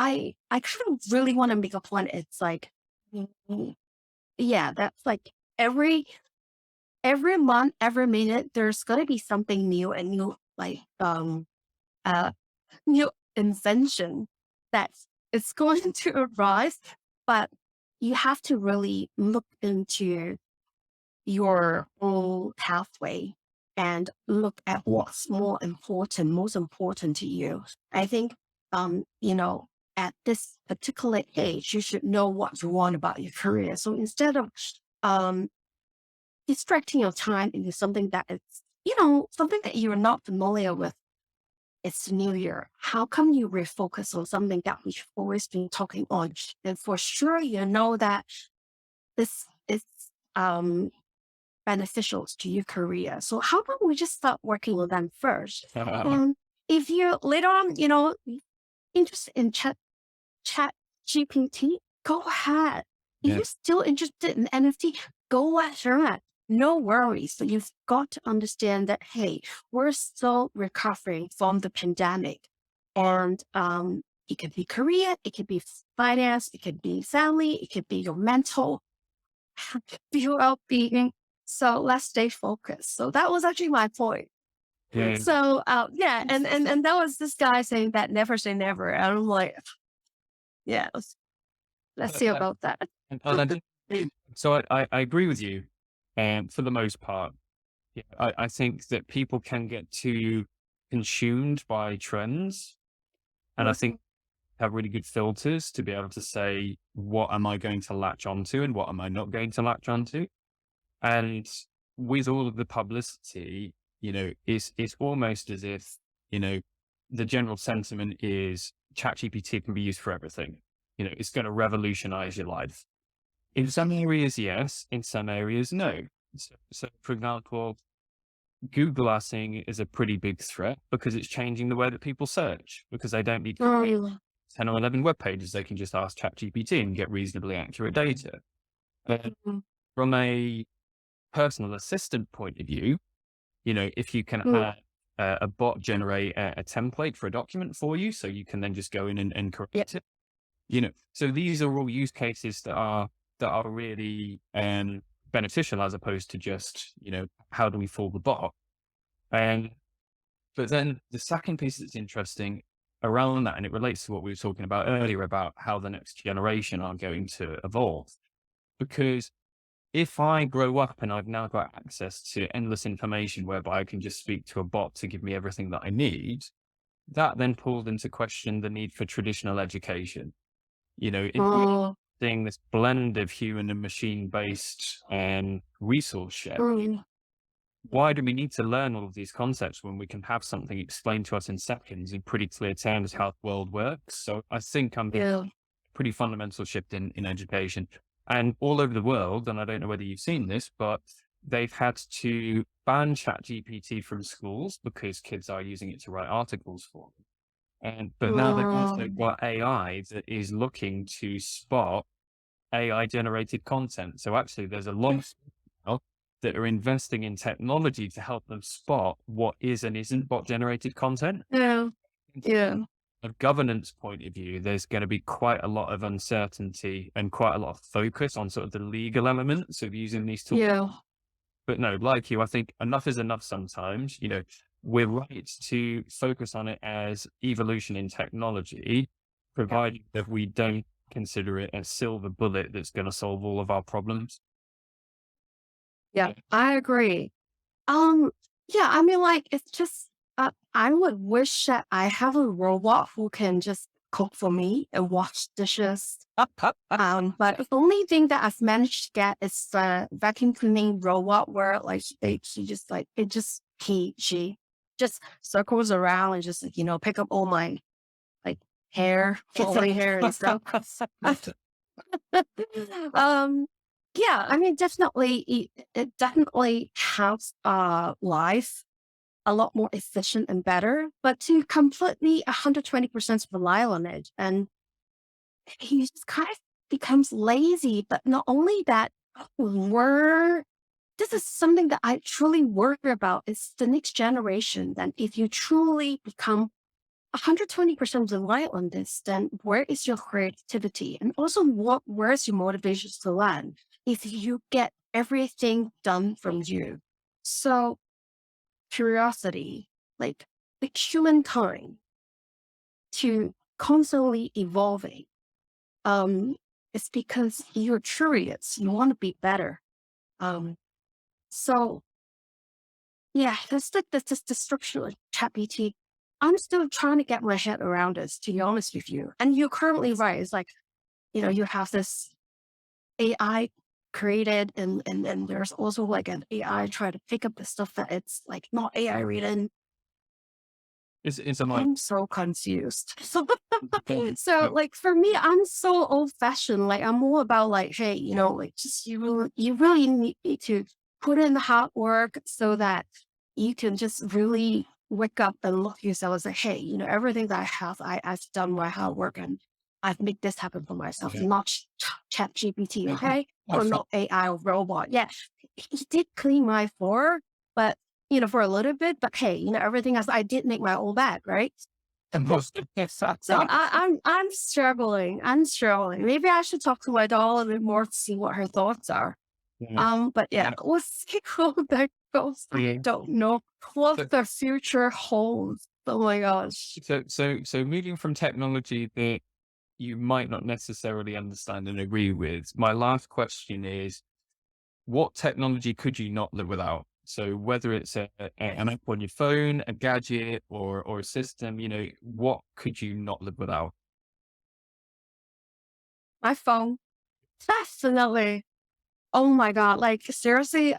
I kind of really want to make a point. It's like, yeah, that's like every month, every minute, there's gonna be something new and new, like uh new invention that is going to arise. But you have to really look into your own pathway and look at what's most important to you. I think, at this particular age, you should know what you want about your career. So instead of um, distracting your time into something that is, something that you're not familiar with, it's the new year. How come you refocus on something that we've always been talking on? And for sure, you know that this is um, beneficial to your career. So how about we just start working on them first? And if you later on, interested in chat GPT, go ahead. If Yeah. you're still interested in NFT, go ahead. No worries. So you've got to understand that, hey, we're still recovering from the pandemic. And it could be career, it could be finance, it could be family, it could be your mental well-being. So let's stay focused. So that was actually my point. Yeah. So yeah, and that was this guy saying that never say never. And I'm like, yeah, let's see about that. So I agree with you, for the most part. Yeah, I think that people can get too consumed by trends, and I think have really good filters to be able to say, what am I going to latch onto and what am I not going to latch onto? And with all of the publicity, it's almost as if, the general sentiment is ChatGPT can be used for everything. It's going to revolutionize your life. In some areas, yes. In some areas, no. So for example, Google are seeing it as a pretty big threat because it's changing the way that people search, because they don't need to create 10 or 11 web pages. They can just ask ChatGPT and get reasonably accurate data. But from a personal assistant point of view, if you can have a bot generate a template for a document for you, so you can then just go in and correct it. So these are all use cases that are really beneficial, as opposed to just, how do we fool the bot? But then the second piece that's interesting around that, and it relates to what we were talking about earlier about how the next generation are going to evolve, because if I grow up and I've now got access to endless information whereby I can just speak to a bot to give me everything that I need, that then pulled into question the need for traditional education. If seeing this blend of human and machine-based resource share. Mm, Why do we need to learn all of these concepts when we can have something explained to us in seconds in pretty clear terms how the world works? So I think I'm yeah. pretty fundamental shift in education. And all over the world, and I don't know whether you've seen this, but they've had to ban ChatGPT from schools because kids are using it to write articles for them. But now they've also Um, got AI that is looking to spot AI generated content. So actually there's a lot of people that are investing in technology to help them spot what is and isn't bot generated content. yeah. Yeah. A governance point of view, there's going to be quite a lot of uncertainty and quite a lot of focus on sort of the legal elements of using these tools. Yeah. But no, like you, I think enough is enough sometimes. We're right to focus on it as evolution in technology, provided that we don't consider it a silver bullet that's going to solve all of our problems. Yeah. I agree. Yeah, I mean, like, it's just, I would wish that I have a robot who can just cook for me and wash dishes. But the only thing that I've managed to get is the vacuum cleaning robot where like she just like, she just circles around and just, pick up all my like hair, curly hair and stuff. um, yeah, I mean, definitely, it definitely helps life a lot more efficient and better. But to completely 120% rely on it, and he just kind of becomes lazy. But not only that, we're this is something that I truly worry about. Is the next generation. Then, if you truly become 120% reliant on this, then where is your creativity? And also where's your motivation to learn if you get everything done from you? So curiosity, like humankind to constantly evolving, it's because you're curious, you want to be better. Um, so yeah, that's like the structure of ChatGPT. I'm still trying to get my head around this, to be honest with you. And you're currently right. It's like, you have this AI created and there's also like an AI try to pick up the stuff that it's like not AI written. It's a I'm so confused. So no, like for me, I'm so old fashioned. Like I'm more about like, hey, like just you really need to put in the hard work so that you can just really wake up and look at yourself and say, hey, everything that I have, I've done my hard work and I've made this happen for myself, yeah. not chat GPT, Yeah. okay? I Or fi- not AI or robot. Yeah. He did clean my floor, but for a little bit, but hey, everything else, I did make my own bed, right? So I'm struggling. I'm struggling. Maybe I should talk to my doll a bit more to see what her thoughts are. Yeah. But yeah, we'll see how that goes. I don't know what the future holds. Oh my gosh. So moving from technology that you might not necessarily understand and agree with, my last question is, what technology could you not live without? So whether it's an app on your phone, a gadget, or a system, what could you not live without? My phone. Definitely. Oh my God. Like seriously,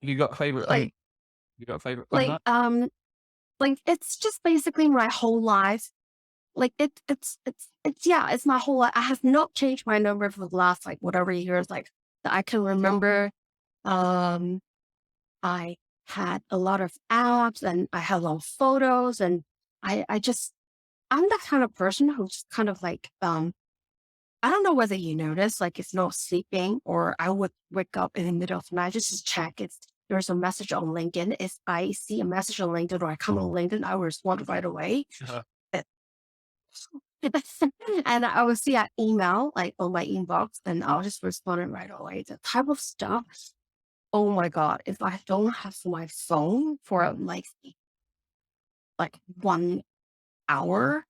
You got a favorite? like You got a favorite phone like app? um like it's just basically my whole life. Like it's yeah, it's my whole life. I have not changed my number for the last like whatever years like that I can remember. Um I had a lot of apps and I had a lot of photos and I just I'm that kind of person who's kind of like I don't know whether you notice like it's not sleeping or I would wake up in the middle of the night just to check if there's a message on LinkedIn. If I see a message on LinkedIn or I come on LinkedIn, I will respond right away. Uh, Uh, and I will see an email like on my inbox and I'll just respond it right away. The type of stuff. Oh my God. If I don't have my phone for like 1 hour,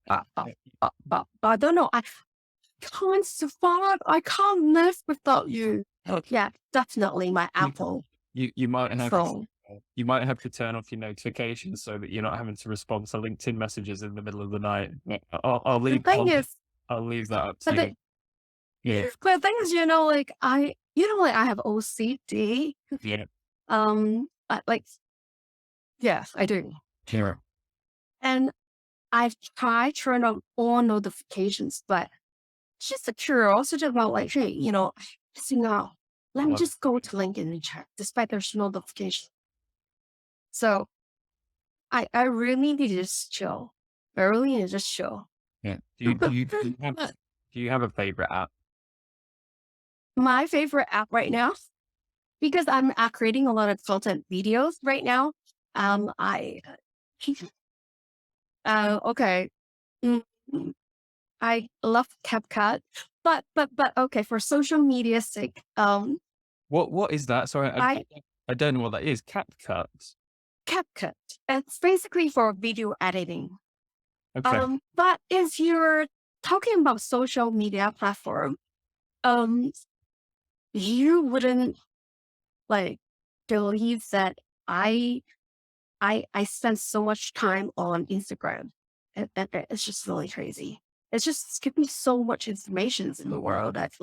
I don't know. I can't survive. I can't live without you. Yeah, definitely my you, Apple you might have phone. You might have to turn off your notifications so that you're not having to respond to LinkedIn messages in the middle of the night. I'll The leave. thing is, I'll leave that up to but you. the, Yeah. but the thing is, like I have OCD. Yeah. Yes, I do. Sure. And I've tried turn on all notifications, but it's just a curiosity about like, hey, missing out. Let me just go to LinkedIn and check, despite there's no notification. So I really need to just chill. I really need to just chill. Yeah. Do you have a favorite app? My favorite app right now, because I'm creating a lot of content videos right now. Okay. Mm, I love CapCut, but okay, for social media sake, What is that? Sorry, I I don't know what that is. CapCut. CapCut. It's basically for video editing. Okay. But if you're talking about social media platform, um, you wouldn't like believe that I spend so much time on Instagram. It's just really crazy. It's just giving me so much information in the world. That's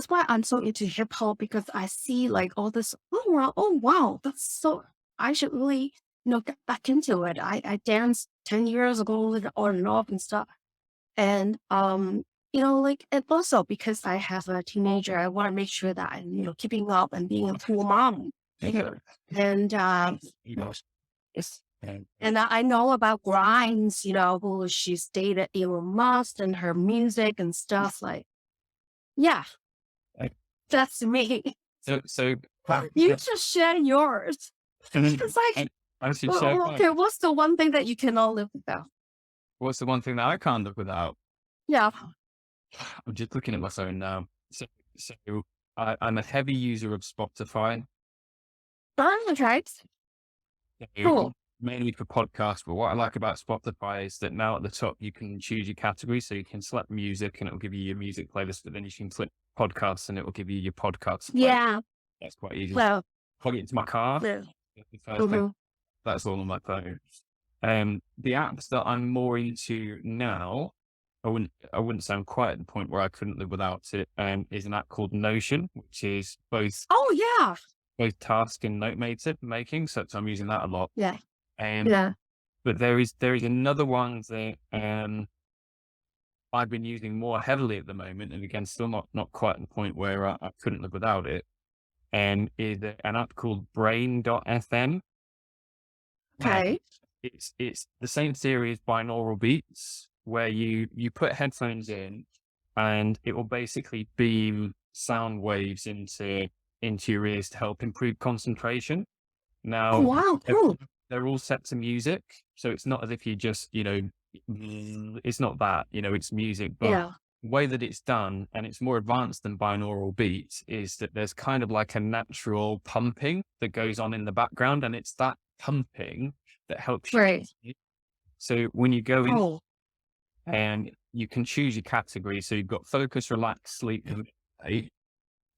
why I'm so into hip hop, because I see like all this. Oh wow, that's so. I should really get back into it. I danced 10 years ago and on and off and stuff. And like, and also because I have a teenager, I want to make sure that I'm keeping up and being a cool mom. And yes. And I know about Grimes, who she's dated Elon Musk and her music and stuff. Like, yeah, Like, that's me. So You just share yours. It's like, I should share okay, what's the one thing that you cannot live without? What's the one thing that I can't live without? Yeah. I'm just looking at my phone now. So I'm a heavy user of Spotify. Right. So Cool. mainly for podcasts. But what I like about Spotify is that now at the top, you can choose your category. So you can select music and it'll give you your music playlist, but then you can click podcasts and it will give you your podcasts. Yeah. That's quite easy. Well, Plug it into my car. yeah. The first thing. That's all on my phone. The apps that I'm more into now, I wouldn't say I'm quite at the point where I couldn't live without it. Is an app called Notion, which is both task and note making. So I'm using that a lot. Yeah. But there is another one that I've been using more heavily at the moment, and again, still not quite at the point where I couldn't live without it. And is an app called Brain.fm. Okay. It's the same theory as binaural beats, where you put headphones in and it will basically beam sound waves into your ears to help improve concentration. Now, wow, cool. They're all set to music, so it's not as if you just, it's not that, it's music, but the way that it's done, and it's more advanced than binaural beats, is that there's kind of like a natural pumping that goes on in the background, and it's that pumping that helps you. Right. So when you go in and you can choose your category, so you've got focus, relax, sleep, and meditate.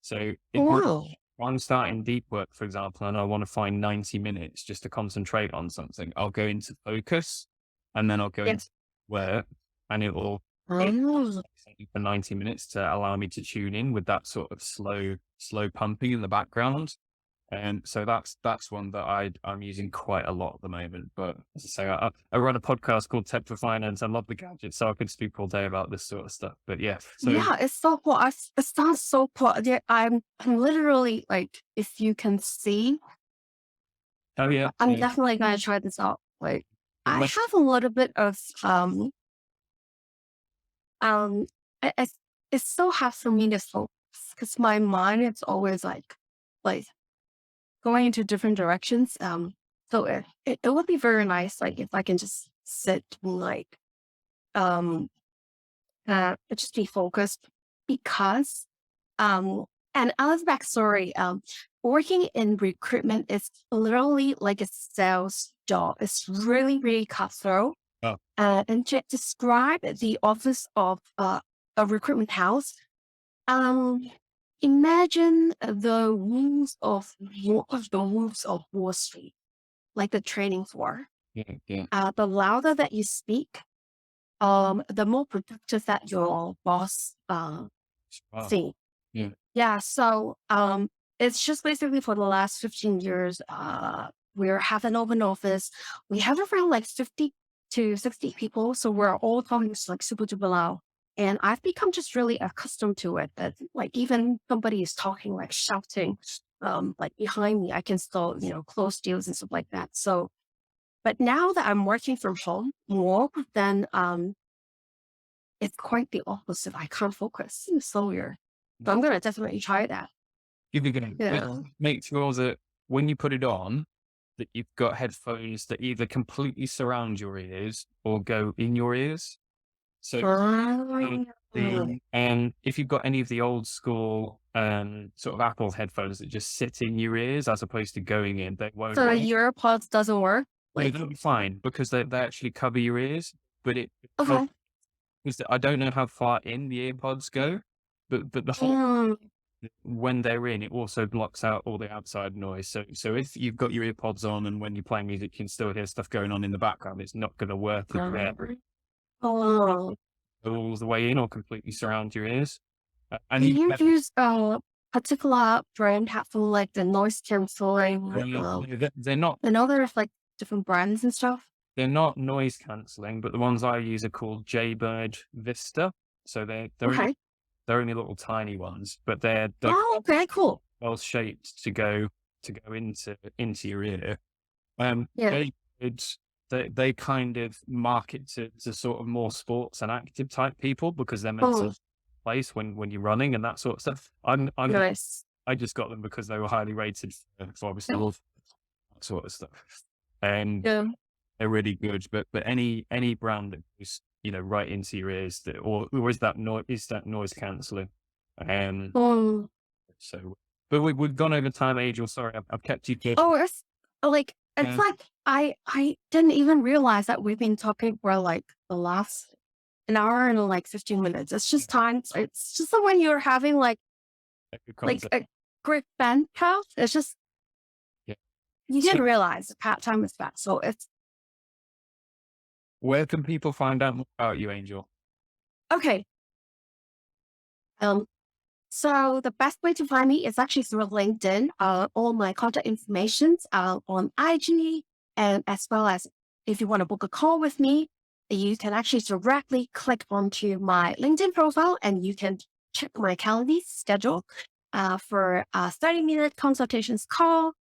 So if I'm starting deep work, for example, and I want to find 90 minutes just to concentrate on something, I'll go into focus and then I'll go into work, and it will for 90 minutes to allow me to tune in with that sort of slow pumping in the background. And so that's one that I'm using quite a lot at the moment. But as I say, I run a podcast called Tech for Finance. I love the gadgets, so I could speak all day about this sort of stuff. But yeah, it's so cool. It sounds so cool. Yeah, I'm literally like, if you can see. Oh yeah, I'm definitely gonna try this out. Like, I have a little bit of it's so hard for me to focus because my mind is always like going into different directions. So it would be very nice, like, if I can just sit and like just be focused, because and Alice backstory, working in recruitment is literally like a sales job. It's really, really cutthroat. Oh. And to describe the office of a recruitment house, imagine the wolves of Wall Street, like the trading floor. Yeah. The louder that you speak, the more productive that your boss Wow. think. Yeah. Yeah. So it's just basically for the last 15 years, we're have an open office. We have around like 50 to 60 people. So we're all talking like super duper loud. And I've become just really accustomed to it. That like even somebody is talking, like shouting, like behind me, I can still, close deals and stuff like that. So, but now that I'm working from home more, then it's quite the opposite. I can't focus. It's so weird. So I'm gonna definitely try that. You'll be good. Yeah. Make sure that when you put it on, that you've got headphones that either completely surround your ears or go in your ears. So and if you've got any of the old school sort of Apple headphones that just sit in your ears as opposed to going in, they won't So the work. EarPods doesn't work? No, Like, they'll be fine because they actually cover your ears. But okay. I don't know how far in the earpods go, but the whole Mm, when they're in, it also blocks out all the outside noise. So if you've got your earpods on and when you're playing music, you can still hear stuff going on in the background, it's not going to work if they're oh. all the way in or completely surround your ears. And Do you you use a particular brand headphone, like the noise canceling? they're not I know there's like different brands and stuff. noise cancelling, but the ones I use are called Jaybird Vista. So Okay. they're only little tiny ones, but they're Oh, okay, cool. well shaped to go into your ear. Yeah. They kind of market to sort of more sports and active type people because they're meant Oh, to place when you're running and that sort of stuff. nice. I just got them because they were highly rated for obviously all that sort of stuff. And Yeah. they're really good. But any brand that goes, right into your ears or is that noise cancelling. Oh, So but we've gone over time, Angel. Sorry, I've kept you here. oh, it's Yeah. like I didn't even realize that we've been talking for like the last an hour and like 15 minutes. It's just time. It's just like when you're having like Good like concept. a great band count. It's just Yeah. you So didn't realize the time is fast. So it's where can people find out more about you, Angel? okay. Um, so the best way to find me is actually through LinkedIn. All my contact information on IG, and as well as if you want to book a call with me, you can actually directly click onto my LinkedIn profile and you can check my calendar schedule for a 30-minute consultations call.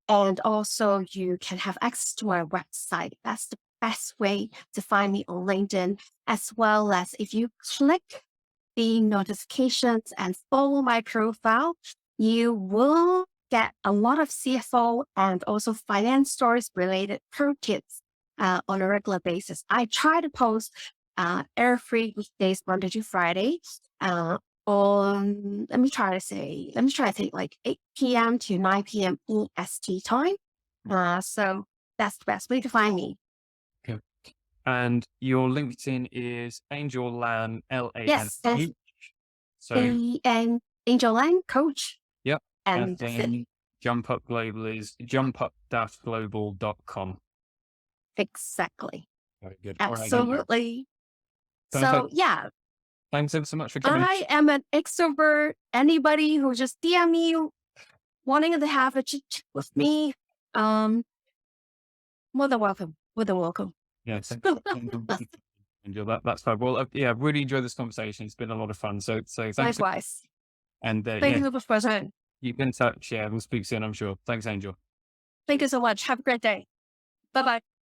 And also you can have access to my website. That's the best way to find me on LinkedIn, as well as if you click the notifications and follow my profile, you will get a lot of CFO and also finance stories related pro tips on a regular basis. I try to post every weekdays, Monday to Friday. Let me try to think like 8 p.m. to 9 p.m. EST time. So that's the best way to find me. Okay. And your LinkedIn is Angel Lan Yes, that's LANH. So and Angel Lang coach. yep. And And that's it. then JumpUp Global is jumpup-global.com. Exactly. Very good. All right, Angel. Absolutely. So Perfect. yeah, Thanks ever so much for coming. I am an extrovert. Anybody who just DM me wanting to have a chit chat with me, more than welcome. More than welcome. Yeah, Angel, that's fine. Well, yeah, I've really enjoyed this conversation. It's been a lot of fun. So thanks. Likewise. And Thank yeah, you for present. keep in touch. Yeah, we'll speak soon, I'm sure. Thanks, Angel. Thank you so much. Have a great day. Bye bye.